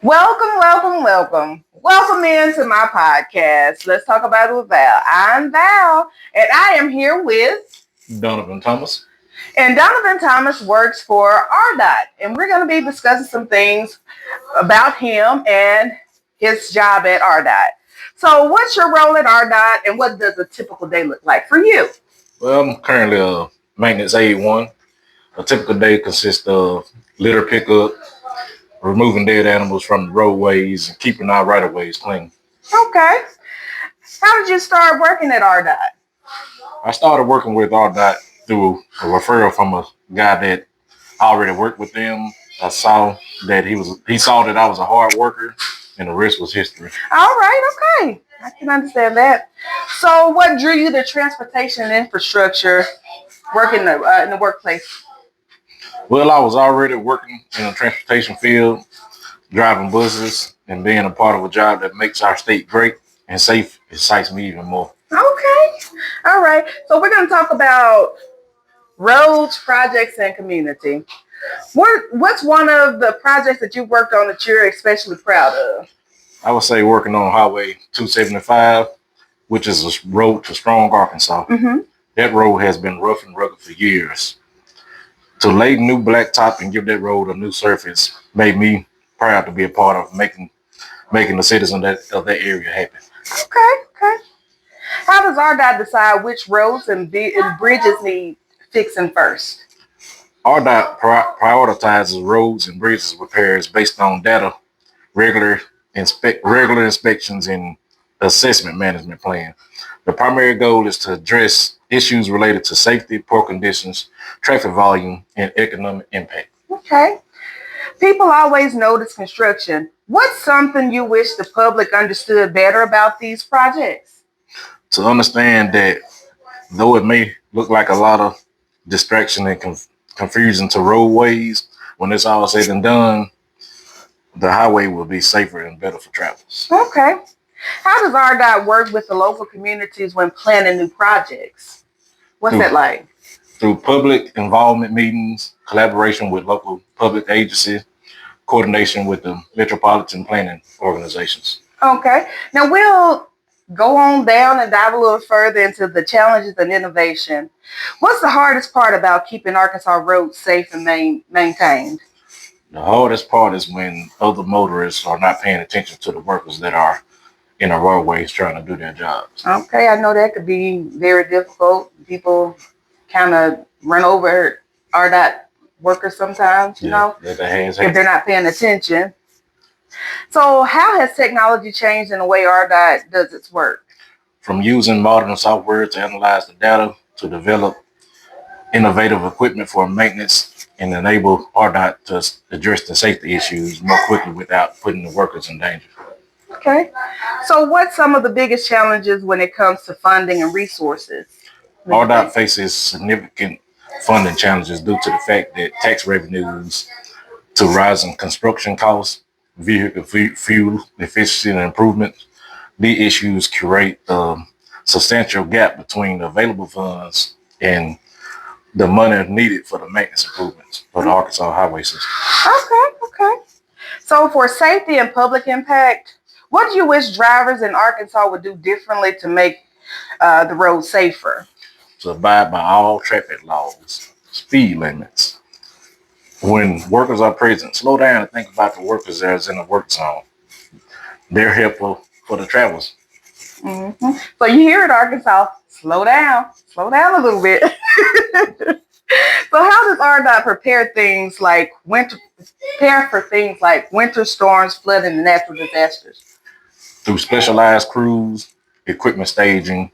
Welcome, welcome, welcome. Welcome into my podcast. Let's talk about it with Val. I'm Val, and I am here with, Donovan Thomas. and Donovan Thomas works for ARDOT, and we're going to be discussing some things about him and his job at ARDOT. So, what's your role at ARDOT, and what does a typical day look like for you? Well, I'm currently a maintenance aide one. A typical day consists of litter pickup, removing dead animals from the roadways, and keeping our right of ways clean. Okay. How did you start working at ARDOT? I started working with ARDOT through a referral from a guy that already worked with them. I saw that he saw that I was a hard worker, and the rest was history. All right, okay. I can understand that. So, what drew you to transportation and infrastructure working in the workplace? Well, I was already working in the transportation field, driving buses, and being a part of a job that makes our state great and safe excites me even more. Okay. All right. So, we're going to talk about roads, projects, and community. What's one of the projects that you worked on that you're especially proud of? I would say working on Highway 275, which is a road to Strong, Arkansas. Mm-hmm. That road has been rough and rugged for years. To lay new blacktop and give that road a new surface made me proud to be a part of making the citizens of that area happy. Okay. Okay. How does RDOT decide which roads and bridges need fixing first? RDOT prioritizes roads and bridges repairs based on data, regular inspections, and assessment management plan. The primary goal is to address issues related to safety, poor conditions, traffic volume, and economic impact. Okay. People always notice construction. What's something you wish the public understood better about these projects? To understand that though it may look like a lot of distraction and confusion to roadways, when it's all said and done, the highway will be safer and better for travelers. Okay. How does RDOT work with the local communities when planning new projects? What's Through, that like? through public involvement meetings, collaboration with local public agencies, coordination with the metropolitan planning organizations. Okay. Now we'll go on down and dive a little further into the challenges and innovation. What's the hardest part about keeping Arkansas roads safe and maintained? The hardest part is when other motorists are not paying attention to the workers that are in the roadways trying to do their jobs. Okay, I know that could be very difficult. People kind of run over RDOT workers sometimes, That has if they're happened. not paying attention. So, how has technology changed in the way RDOT does its work? From using modern software to analyze the data to develop innovative equipment for maintenance and enable RDOT to address the safety issues more quickly without putting the workers in danger. Okay. So, what's some of the biggest challenges when it comes to funding and resources? RDOT faces significant funding challenges due to the fact that tax revenues to rising construction costs, vehicle fuel efficiency and improvements. These issues create a substantial gap between the available funds and the money needed for the maintenance improvements for the Arkansas highway system. Okay, okay. So, for safety and public impact, what do you wish drivers in Arkansas would do differently to make the road safer? To abide by all traffic laws, speed limits. When workers are present, slow down and think about the workers that's in the work zone. They're helpful for the travelers. So, you hear it, Arkansas, slow down a little bit. So, how does RDOT prepare for things like winter storms, flooding, and natural disasters? Through specialized crews, equipment staging,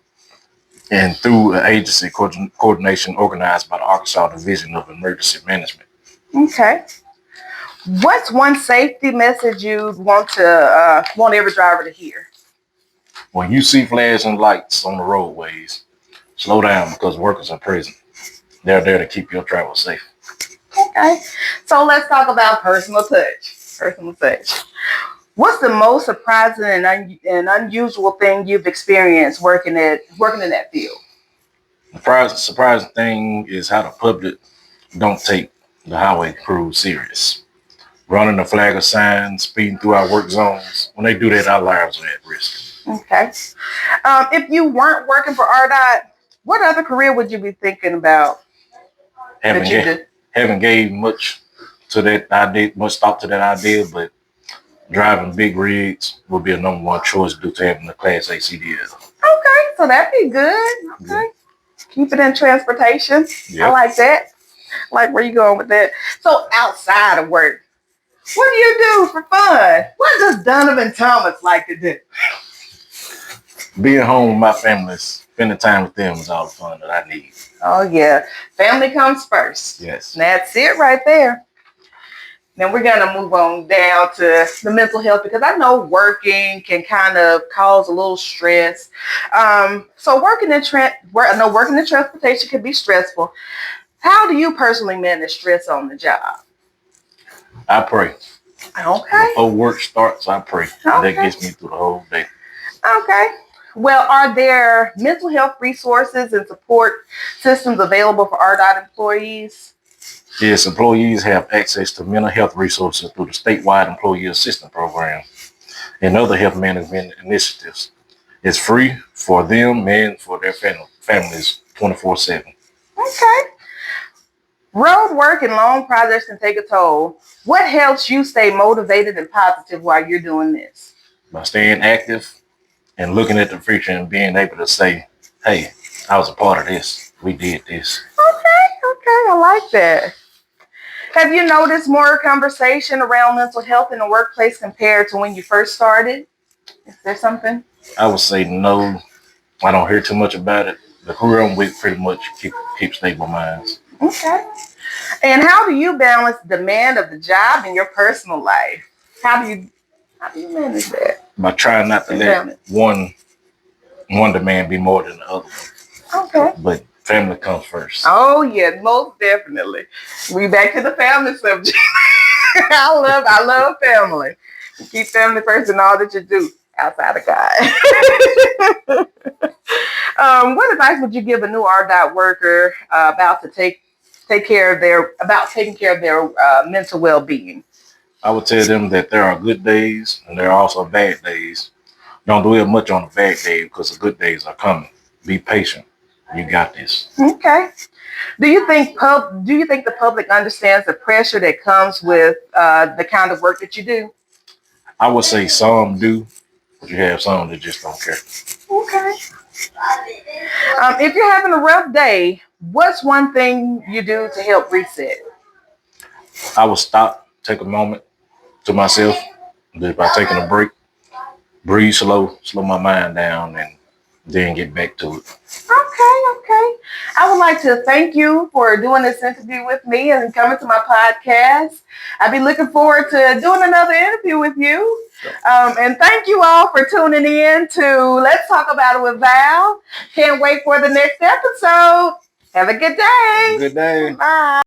and through an agency coordination organized by the Arkansas Division of Emergency Management. Okay. What's one safety message you'd want every driver to hear? When you see flashing lights on the roadways, slow down because workers are present. They're there to keep your travel safe. Okay. So let's talk about personal touch. Personal touch. What's the most surprising and unusual thing you've experienced working in that field? The surprising thing is how the public don't take the highway crew serious. running the flag of signs, speeding through our work zones. When they do that, our lives are at risk. Okay. If you weren't working for ARDOT, what other career would you be thinking about that you do? Haven't gave much to that idea, much thought to that idea, but driving big rigs would be a number one choice due to having the Class A CDL. Okay, so that'd be good. Okay. Yeah. Keep it in transportation. Yep. I like that. I like where you going with that. So outside of work, what do you do for fun? What does Donovan Thomas like to do? Being home with my family, spending time with them is all the fun that I need. Oh yeah, family comes first. Yes. That's it right there. Then we're gonna move on down to the mental health because I know working can kind of cause a little stress. So working in transportation can be stressful. How do you personally manage stress on the job? I pray. Okay. Before work starts, I pray. Okay. That gets me through the whole day. Okay. Well, are there mental health resources and support systems available for ARDOT employees? Yes, employees have access to mental health resources through the statewide employee assistance program and other health management initiatives. It's free for them and for their families 24/7. Okay. Road work and long projects can take a toll. What helps you stay motivated and positive while you're doing this? By staying active and looking at the future and being able to say, hey, I was a part of this. We did this. Okay, I like that. Have you noticed more conversation around mental health in the workplace compared to when you first started? Is there something? I would say no. I don't hear too much about it. The career I'm with pretty much keep stable minds. Okay. And how do you balance the demand of the job and your personal life? How do you manage that? By trying not to let one demand be more than the other one. Okay. But family comes first. Oh yeah, most definitely. We back to the family subject. I love family. Keep family first in all that you do outside of God. What advice would you give a new ARDOT worker about taking care of their mental well-being? I would tell them that there are good days and there are also bad days. Don't dwell much on the bad day because the good days are coming. Be patient. You got this. Okay. Do you think the public understands the pressure that comes with the kind of work that you do? I would say some do, but you have some that just don't care. Okay. If you're having a rough day, what's one thing you do to help reset? I would stop, take a moment to myself, just by taking a break, breathe slow my mind down, and then get back to it. Okay. I would like to thank you for doing this interview with me and coming to my podcast. I'll be looking forward to doing another interview with you. And thank you all for tuning in to Let's Talk About It with Val. Can't wait for the next episode. Have a good day. Good day. Bye.